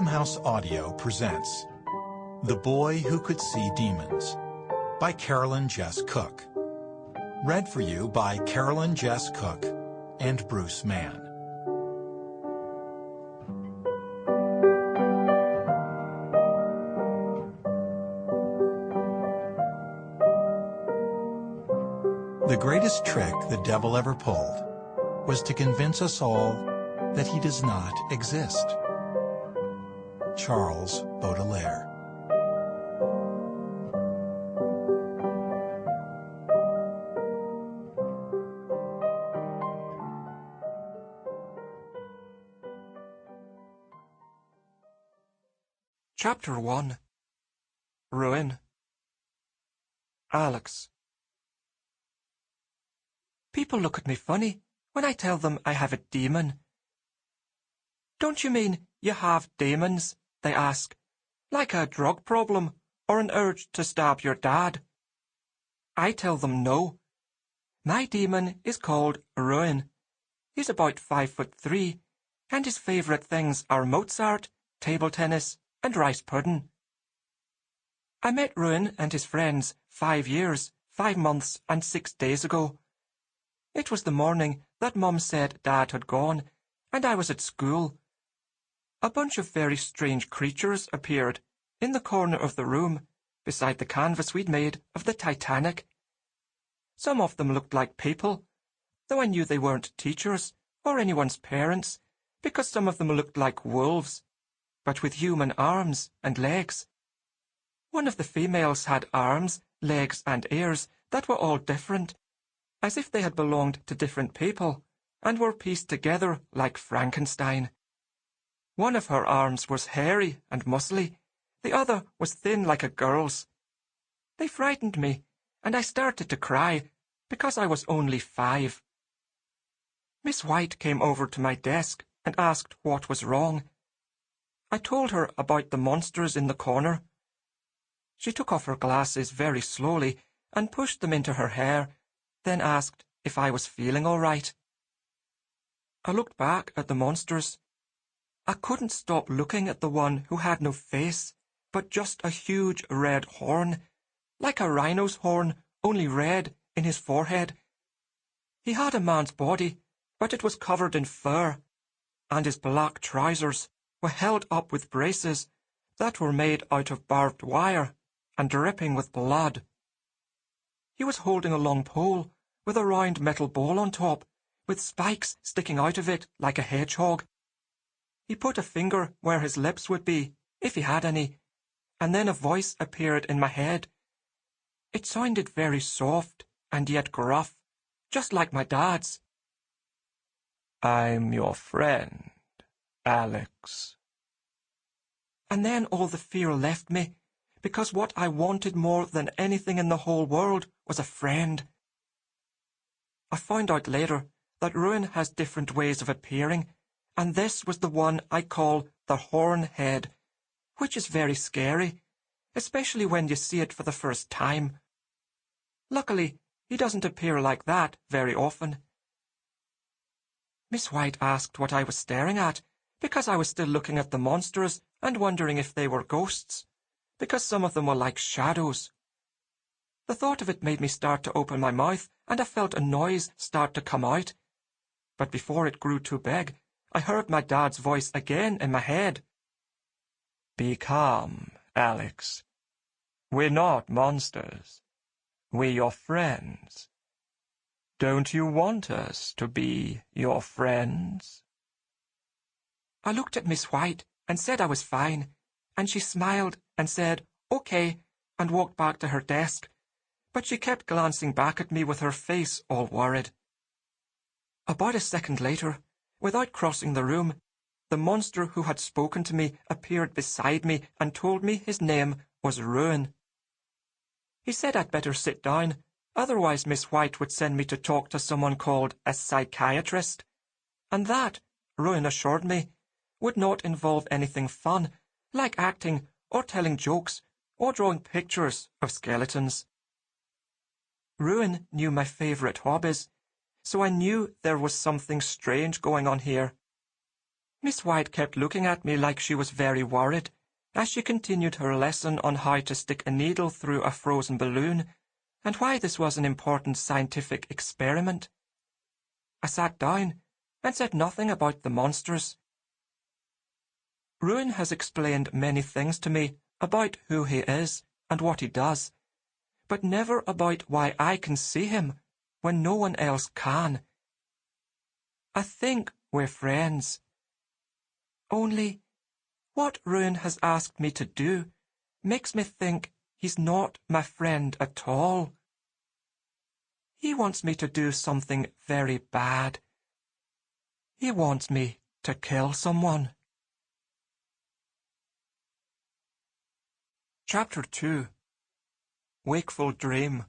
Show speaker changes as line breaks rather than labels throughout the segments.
MacNeice House Audio presents The Boy Who Could See Demons by Carolyn Jess-Cooke. Read for you by Carolyn Jess-Cooke and Bruce Mann. The greatest trick the devil ever pulled was to convince us all that he does not exist. Charles Baudelaire.
Chapter 1. Ruen. Alex. People look at me funny when I tell them I have a demon. Don't you mean you have demons? They ask, like a drug problem or an urge to stab your dad. I tell them no. My demon is called Ruen. He's about 5'3", and his favourite things are Mozart, table tennis, and rice pudding. I met Ruen and his friends 5 years, 5 months, and 6 days ago. It was the morning that Mum said Dad had gone, and I was at school. A bunch of very strange creatures appeared in the corner of the room, beside the canvas we'd made of the Titanic. Some of them looked like people, though I knew they weren't teachers or anyone's parents, because some of them looked like wolves, but with human arms and legs. One of the females had arms, legs, and ears that were all different, as if they had belonged to different people, and were pieced together like Frankenstein. One of her arms was hairy and muscly, the other was thin like a girl's. They frightened me, and I started to cry, because I was only 5. Miss White came over to my desk and asked what was wrong. I told her about the monsters in the corner. She took off her glasses very slowly and pushed them into her hair, then asked if I was feeling all right. I looked back at the monsters. I couldn't stop looking at the one who had no face, but just a huge red horn, like a rhino's horn, only red, in his forehead. He had a man's body, but it was covered in fur, and his black trousers were held up with braces that were made out of barbed wire and dripping with blood. He was holding a long pole with a round metal ball on top, with spikes sticking out of it like a hedgehog. He put a finger where his lips would be, if he had any, and then a voice appeared in my head. It sounded very soft and yet gruff, just like my dad's. "I'm your friend, Alex." And then all the fear left me, because what I wanted more than anything in the whole world was a friend. I found out later that Ruen has different ways of appearing, and this was the one I call the horn head, which is very scary, especially when you see it for the first time. Luckily, he doesn't appear like that very often. Miss White asked what I was staring at, because I was still looking at the monsters and wondering if they were ghosts, because some of them were like shadows. The thought of it made me start to open my mouth, and I felt a noise start to come out. But before it grew too big, I heard my dad's voice again in my head. "Be calm, Alex. We're not monsters. We're your friends. Don't you want us to be your friends?" I looked at Miss White and said I was fine, and she smiled and said, "Okay," and walked back to her desk, but she kept glancing back at me with her face all worried. About a second later, without crossing the room, the monster who had spoken to me appeared beside me and told me his name was Ruen. He said I'd better sit down, otherwise Miss White would send me to talk to someone called a psychiatrist, and that, Ruen assured me, would not involve anything fun, like acting or telling jokes or drawing pictures of skeletons. Ruen knew my favourite hobbies, so I knew there was something strange going on here. Miss White kept looking at me like she was very worried, as she continued her lesson on how to stick a needle through a frozen balloon, and why this was an important scientific experiment. I sat down and said nothing about the monsters. Ruen has explained many things to me about who he is and what he does, but never about why I can see him when no one else can. I think we're friends. Only, what Ruen has asked me to do makes me think he's not my friend at all. He wants me to do something very bad. He wants me to kill someone. Chapter 2. Wakeful Dream.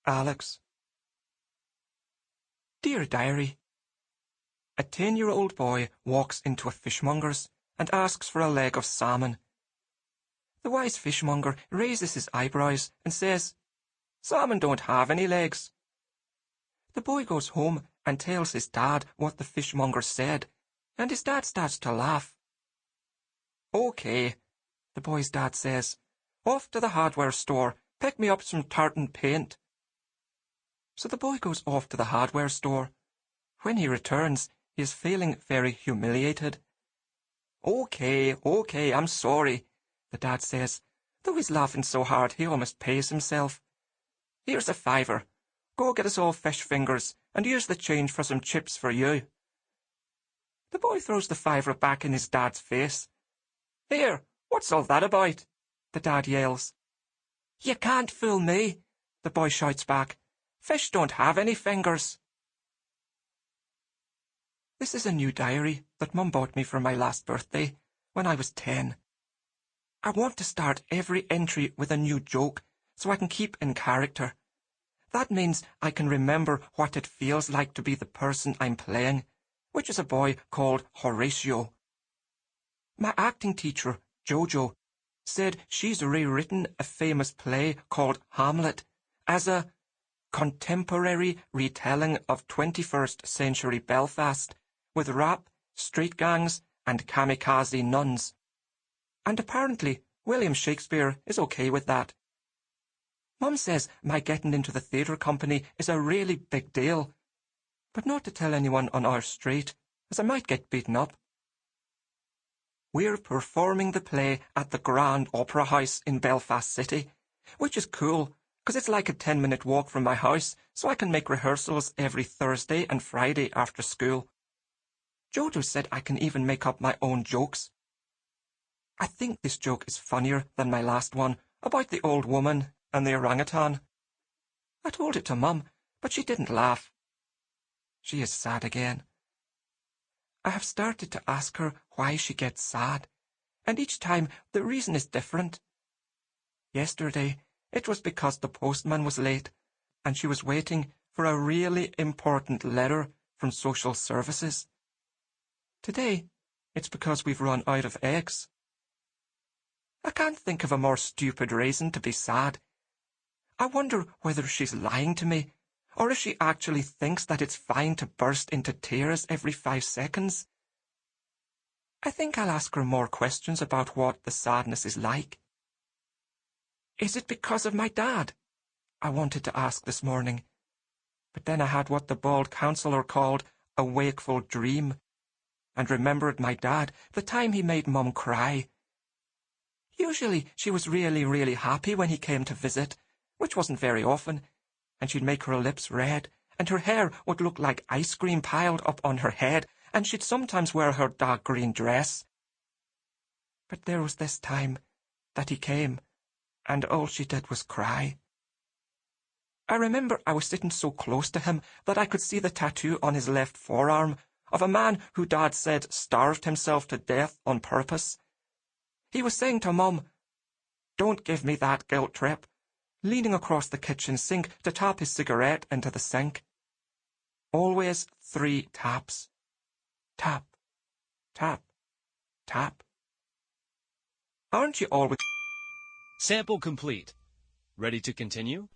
Alex. Dear Diary, a 10-year-old boy walks into a fishmonger's and asks for a leg of salmon. The wise fishmonger raises his eyebrows and says, "Salmon don't have any legs." The boy goes home and tells his dad what the fishmonger said, and his dad starts to laugh. "Okay," the boy's dad says, "off to the hardware store, pick me up some tartan paint." So the boy goes off to the hardware store. When he returns, he is feeling very humiliated. Okay, I'm sorry," the dad says, though he's laughing so hard he almost pays himself. "Here's a $5. Go get us all fish fingers, and use the change for some chips for you." The boy throws the $5 back in his dad's face. "Here, what's all that about?" the dad yells. "You can't fool me," the boy shouts back. "Fish don't have any fingers." This is a new diary that Mum bought me for my last birthday, when I was 10. I want to start every entry with a new joke, so I can keep in character. That means I can remember what it feels like to be the person I'm playing, which is a boy called Horatio. My acting teacher, Jojo, said she's rewritten a famous play called Hamlet as a contemporary retelling of 21st century Belfast, with rap, street gangs, and kamikaze nuns. And apparently William Shakespeare is okay with that. Mum says my getting into the theatre company is a really big deal, but not to tell anyone on our street, as I might get beaten up. We're performing the play at the Grand Opera House in Belfast City, which is cool, because it's like a 10-minute walk from my house, so I can make rehearsals every Thursday and Friday after school. Jojo said I can even make up my own jokes. I think this joke is funnier than my last one, about the old woman and the orangutan. I told it to Mum, but she didn't laugh. She is sad again. I have started to ask her why she gets sad, and each time the reason is different. Yesterday, it was because the postman was late, and she was waiting for a really important letter from social services. Today, it's because we've run out of eggs. I can't think of a more stupid reason to be sad. I wonder whether she's lying to me, or if she actually thinks that it's fine to burst into tears every 5 seconds. I think I'll ask her more questions about what the sadness is like. Is it because of my dad? I wanted to ask this morning, but then I had what the bald counsellor called a wakeful dream, and remembered my dad, the time he made Mum cry. Usually she was really happy when he came to visit, which wasn't very often, and she'd make her lips red, and her hair would look like ice cream piled up on her head, and she'd sometimes wear her dark green dress. But there was this time that he came, and all she did was cry. I remember I was sitting so close to him that I could see the tattoo on his left forearm of a man who Dad said starved himself to death on purpose. He was saying to Mum, "Don't give me that guilt trip," leaning across the kitchen sink to tap his cigarette into the sink. Always 3 taps. Tap, tap, tap. Aren't you always...
Sample complete. Ready to continue?